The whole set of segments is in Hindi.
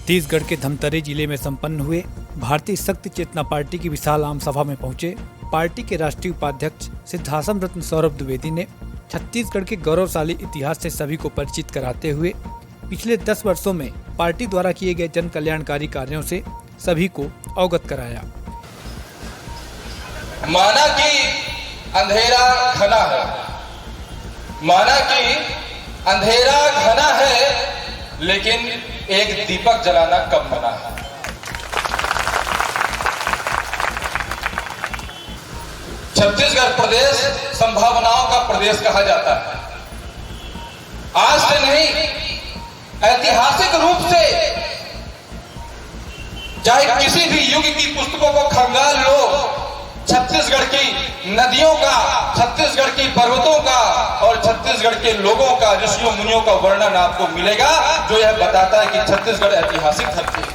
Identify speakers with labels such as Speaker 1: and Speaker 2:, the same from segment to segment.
Speaker 1: छत्तीसगढ़ के धमतरी जिले में संपन्न हुए भारतीय शक्ति चेतना पार्टी की विशाल आम सभा में पहुंचे पार्टी के राष्ट्रीय उपाध्यक्ष सिद्धाश्रम रत्न सौरभ द्विवेदी ने छत्तीसगढ़ के गौरवशाली इतिहास से सभी को परिचित कराते हुए पिछले 10 वर्षों में पार्टी द्वारा किए गए जन कल्याणकारी कार्यों से सभी को अवगत कराया।
Speaker 2: माना कि अंधेरा घना है, माना कि अंधेरा घना है, लेकिन एक दीपक जलाना कब मना है। छत्तीसगढ़ प्रदेश संभावनाओं का प्रदेश कहा जाता है। आज से नहीं, ऐतिहासिक रूप से चाहे किसी भी युग की पुस्तकों को खंगाल लो, छत्तीसगढ़ की नदियों का, छत्तीसगढ़ की पर्वतों का और छत्तीसगढ़ के लोगों का, ऋषियों मुनियों का वर्णन आपको मिलेगा जो यह बताता है कि छत्तीसगढ़ ऐतिहासिक धरती है।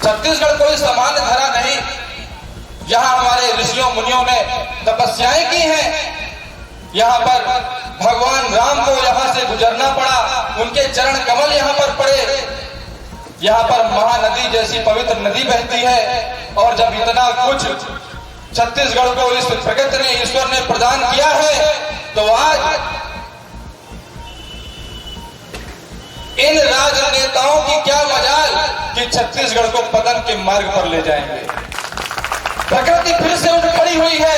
Speaker 2: छत्तीसगढ़ कोई सामान्य धरा नहीं। यहाँ हमारे ऋषियों मुनियों ने तपस्याएं की हैं। यहाँ पर भगवान राम को यहाँ से गुजरना पड़ा, उनके चरण कमल यहाँ पर पड़े। यहाँ पर महानदी जैसी पवित्र नदी बहती है और जब इतना कुछ छत्तीसगढ़ को इस प्रकृति ने, ईश्वर ने प्रदान किया है, तो आज इन राजनेताओं की क्या मजाल कि छत्तीसगढ़ को पतन के मार्ग पर ले जाएंगे। प्रकृति फिर से उठ खड़ी हुई है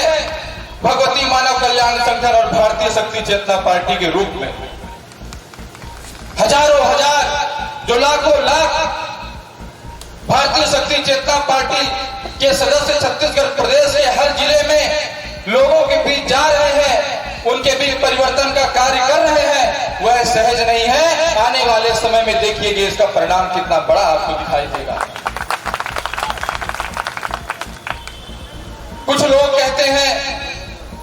Speaker 2: भगवती मानव कल्याण संगठन और भारतीय शक्ति चेतना पार्टी के रूप में। हजारों हजार जो लाखों लाख भारतीय शक्ति चेतना पार्टी के सदस्य छत्तीसगढ़ प्रदेश के हर जिले में लोगों के बीच जा रहे हैं, उनके बीच परिवर्तन का कार्य कर रहे हैं, वह सहज नहीं है। आने वाले समय में देखिएगा इसका परिणाम कितना बड़ा आपको दिखाई देगा। कुछ लोग कहते हैं,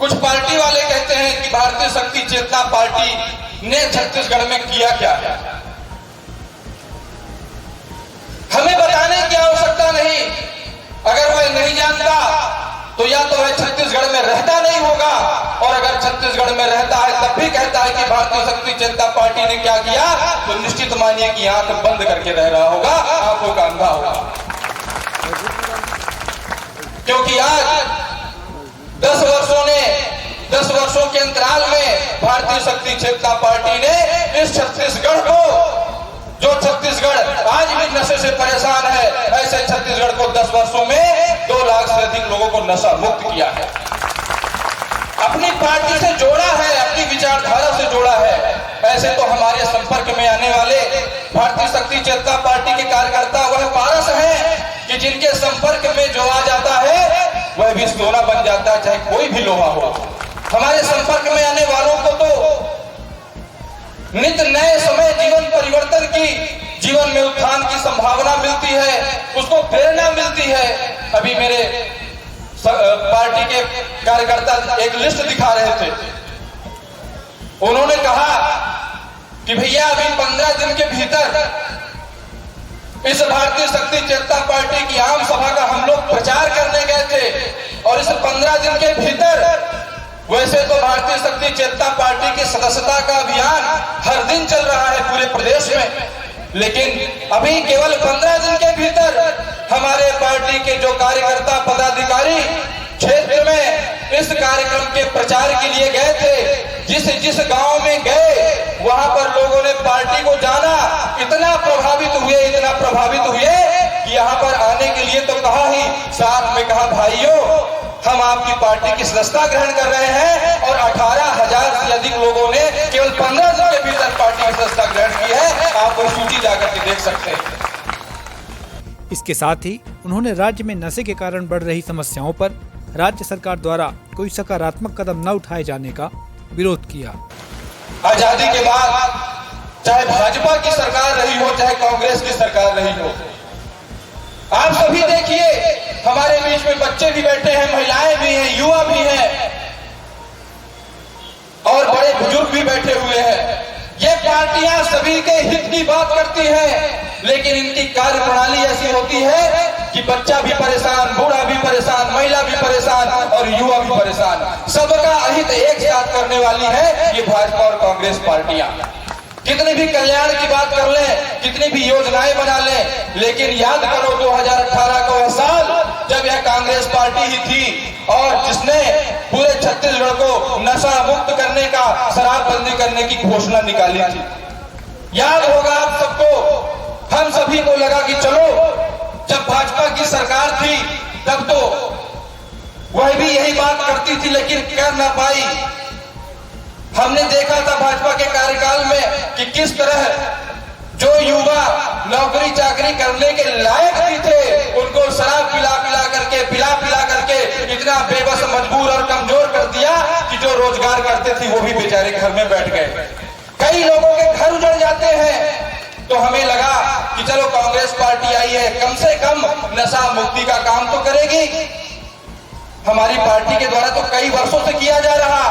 Speaker 2: कुछ पार्टी वाले कहते हैं कि भारतीय शक्ति चेतना पार्टी ने छत्तीसगढ़ में किया क्या है। हमें बताने की आवश्यकता नहीं। अगर वह नहीं जानता तो या तो वह छत्तीसगढ़ में रहता नहीं होगा, और अगर छत्तीसगढ़ में रहता है तब भी कहता है कि भारतीय शक्ति चेतना पार्टी ने क्या किया, तो निश्चित मानिए कि आंख बंद करके रह रहा होगा, आंखों का अंधा होगा। क्योंकि आज 10 वर्षों के अंतराल में भारतीय शक्ति चेतना पार्टी ने इस छत्तीसगढ़ को, जो छत्तीसगढ़ आज भी नशे से परेशान है, ऐसे छत्तीसगढ़ को 10 वर्षों में 2 लाख से अधिक लोगों को नशा मुक्त किया है, अपनी पार्टी से जोड़ा है, अपनी विचारधारा से जोड़ा है। ऐसे तो हमारे संपर्क में आने वाले भारतीय शक्ति चेतना पार्टी के कार्यकर्ता वह पारस हैं कि जिनके संपर्क में जो आ जाता है वह भी सोना बन जाता है, चाहे कोई भी लोहा हो। हमारे संपर्क में आने वालों को तो नित्य नए समय जीवन परिवर्तन की, जीवन में उत्थान की संभावना मिलती है, उसको प्रेरणा मिलती है। अभी मेरे पार्टी के कार्यकर्ता एक लिस्ट दिखा रहे थे। उन्होंने कहा कि भैया अभी 15 दिन के भीतर इस भारतीय शक्ति चेतना पार्टी की आम सभा का हम लोग प्रचार करने गए थे, और इस 15 दिन के भीतर, वैसे तो भारतीय शक्ति चेतना पार्टी की सदस्यता का अभियान हर दिन चल रहा है पूरे प्रदेश में, लेकिन अभी केवल 15 दिन के भीतर हमारे पार्टी के जो कार्यकर्ता पदाधिकारी क्षेत्र में इस कार्यक्रम के प्रचार के लिए गए थे, जिस गांव में गए वहां पर लोगों ने पार्टी को जाना, इतना प्रभावित हुए कि यहाँ पर आने के लिए तो कहा ही, साथ में कहा भाइयों हम आपकी पार्टी की सदस्यता ग्रहण कर रहे हैं, और 18,000 से अधिक लोगों ने केवल 15 दिन के भीतर पार्टी की सदस्यता ग्रहण की है। आप वो सूची जाकर के देख सकते हैं।
Speaker 1: इसके साथ ही उन्होंने राज्य में नशे के कारण बढ़ रही समस्याओं पर राज्य सरकार द्वारा कोई सकारात्मक कदम न उठाए जाने का विरोध किया।
Speaker 2: आजादी के बाद चाहे भाजपा की सरकार रही हो, चाहे कांग्रेस की सरकार रही हो, आप सभी देखिए हमारे बीच में बच्चे भी बैठे हैं, महिलाएं भी हैं, युवा भी हैं, और बड़े बुजुर्ग भी बैठे हुए हैं। ये पार्टियां सभी के हित की बात करती हैं, लेकिन इनकी कार्य प्रणाली ऐसी होती है कि बच्चा भी परेशान, बूढ़ा भी परेशान, महिला भी परेशान और युवा भी परेशान। सबका अहित एक साथ करने वाली है ये भाजपा और कांग्रेस पार्टियां। कितनी भी कल्याण की बात कर लें, कितनी भी योजनाएं बना लें, लेकिन याद करो 2018 का वह साल जब यह कांग्रेस पार्टी ही थी और जिसने पूरे छत्तीसगढ़ को नशा मुक्त करने का, शराबबंदी करने की घोषणा निकाली थी। याद होगा आप सबको, हम सभी को लगा कि चलो, जब भाजपा की सरकार थी तब तो वह भी यही बात करती थी लेकिन कर ना पाई। हमने देखा था भाजपा के कार्यकाल में कि किस तरह जो युवा नौकरी चाकरी करने के लायक भी थे उनको शराब पिला पिला करके इतना बेबस, मजबूर और कमजोर कर दिया कि जो रोजगार करते थे वो भी बेचारे घर में बैठ गए। कई लोगों के घर उजड़ जाते हैं। तो हमें लगा कि चलो कांग्रेस पार्टी आई है, कम से कम नशा मुक्ति का काम तो करेगी। हमारी पार्टी के द्वारा तो कई वर्षों से किया जा रहा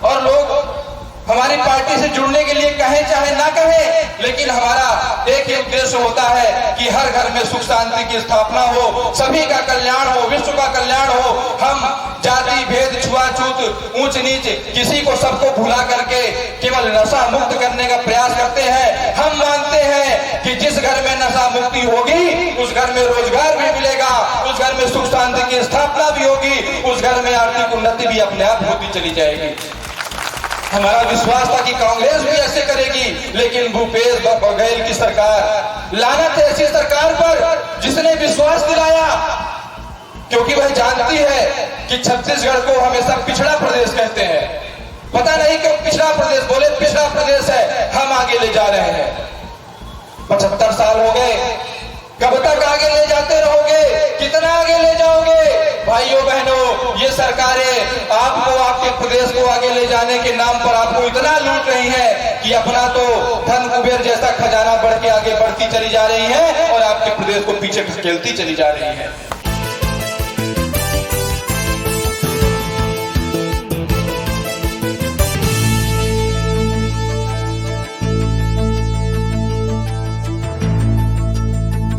Speaker 2: और लोग हमारी पार्टी से जुड़ने के लिए कहें चाहे ना कहें, लेकिन हमारा एक ही उद्देश्य होता है कि हर घर में सुख शांति की स्थापना हो, सभी का कल्याण हो, विश्व का कल्याण हो। हम जाति भेद, छुआछूत, ऊंच नीच, किसी को सबको भुला करके केवल नशा मुक्त करने का प्रयास करते हैं। हम मानते हैं कि जिस घर में नशा मुक्ति होगी उस घर में रोजगार भी मिलेगा, उस घर में सुख शांति की स्थापना भी होगी, उस घर में आर्थिक उन्नति भी अपने आप होती चली जाएगी। हमारा विश्वास था कि कांग्रेस भी ऐसे करेगी, लेकिन भूपेश बघेल की सरकार, लानत है ऐसी सरकार पर जिसने विश्वास दिलाया, क्योंकि वह जानती है कि छत्तीसगढ़ को हमेशा पिछड़ा प्रदेश कहते हैं। पता नहीं क्यों पिछड़ा प्रदेश बोले, पिछड़ा प्रदेश है, हम आगे ले जा रहे हैं। 75 साल हो गए, कब तक आगे ले जाते रहोगे, कितना आगे ले जाओगे? भाइयों बहनों, ये सरकारें आपको, आपके प्रदेश को आगे ले जाने के नाम पर आपको इतना लूट रही हैं कि अपना तो धन कुबेर जैसा खजाना बढ़ के आगे बढ़ती चली जा रही है और आपके प्रदेश को पीछे ढकेलती चली जा रही है।